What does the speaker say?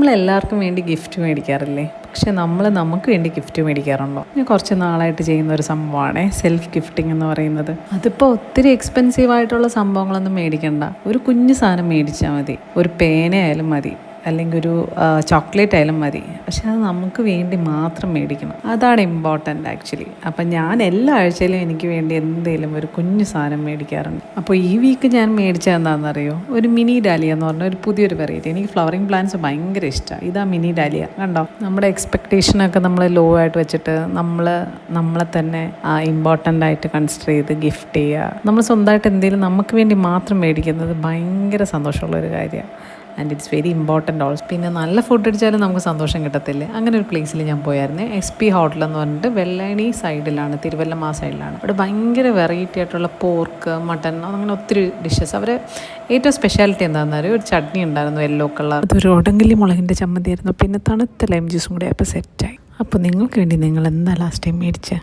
നമ്മളെല്ലാവർക്കും വേണ്ടി ഗിഫ്റ്റ് മേടിക്കാറില്ലേ? പക്ഷെ നമ്മൾ നമുക്ക് വേണ്ടി ഗിഫ്റ്റ് മേടിക്കാറുണ്ടോ? ഞാൻ കുറച്ച് നാളായിട്ട് ചെയ്യുന്ന ഒരു സംഭവമാണ് സെൽഫ് ഗിഫ്റ്റിംഗ് എന്ന് പറയുന്നത്. അതിപ്പോൾ ഒത്തിരി എക്സ്പെൻസീവ് ആയിട്ടുള്ള സംഭവങ്ങളൊന്നും മേടിക്കണ്ട. ഒരു കുഞ്ഞു സാധനം മേടിച്ചാൽ മതി. ഒരു പേനയായാലും മതി, അല്ലെങ്കിൽ ഒരു ചോക്ലേറ്റ് ആയാലും മതി. പക്ഷെ അത് നമുക്ക് വേണ്ടി മാത്രം മേടിക്കണം. അതാണ് ഇമ്പോർട്ടൻ്റ് ആക്ച്വലി. അപ്പം ഞാൻ എല്ലാ ആഴ്ചയിലും എനിക്ക് വേണ്ടി എന്തെങ്കിലും ഒരു കുഞ്ഞു സാധനം മേടിക്കാറുണ്ട്. അപ്പോൾ ഈ വീക്ക് ഞാൻ മേടിച്ചത് എന്താണെന്നറിയോ? ഒരു മിനി ഡാലിയ എന്ന് പറഞ്ഞ ഒരു പുതിയൊരു വെറൈറ്റി. എനിക്ക് ഫ്ലവറിങ് പ്ലാന്റ്സ് ഭയങ്കര ഇഷ്ടമാണ്. ഇതാ മിനി ഡാലിയ. കണ്ടോ, നമ്മുടെ എക്സ്പെക്റ്റേഷനൊക്കെ നമ്മൾ ലോ ആയിട്ട് വെച്ചിട്ട് നമ്മളെ തന്നെ ഇമ്പോർട്ടൻ്റ് ആയിട്ട് കൺസിഡർ ചെയ്ത് ഗിഫ്റ്റ് ചെയ്യുക. നമ്മൾ സ്വന്തമായിട്ട് എന്തെങ്കിലും നമുക്ക് വേണ്ടി മാത്രം മേടിക്കുന്നത് ഭയങ്കര സന്തോഷമുള്ളൊരു കാര്യമാണ്. And it's very important also. പിന്നെ നല്ല ഫുഡ് അടിച്ചാലും നമുക്ക് സന്തോഷം കിട്ടത്തില്ലേ? അങ്ങനെ ഒരു പ്ലേസിൽ ഞാൻ പോയായിരുന്നു. SP ഹോട്ടൽ എന്ന് പറഞ്ഞിട്ട് വെള്ളായണി സൈഡിലാണ്, തിരുവല്ലം സൈഡിലാണ്. അവിടെ ഭയങ്കര വെറൈറ്റി ആയിട്ടുള്ള പോർക്ക്, മട്ടൺ, അങ്ങനെ ഒത്തിരി ഡിഷസ്. അവരെ ഏറ്റവും സ്പെഷ്യാലിറ്റി എന്താണെന്ന് പറയുക, ഒരു ചട്നി ഉണ്ടായിരുന്നു യെല്ലോ കളർ. അതൊരു ഉടങ്കലി മുളകിൻ്റെ ചമ്മന്തി ആയിരുന്നു. പിന്നെ തണുത്ത ലൈം ജ്യൂസും കൂടി അപ്പോൾ സെറ്റായി. അപ്പോൾ നിങ്ങൾക്ക് വേണ്ടി നിങ്ങൾ എന്താ ലാസ്റ്റ് ടൈം മേടിച്ചത്?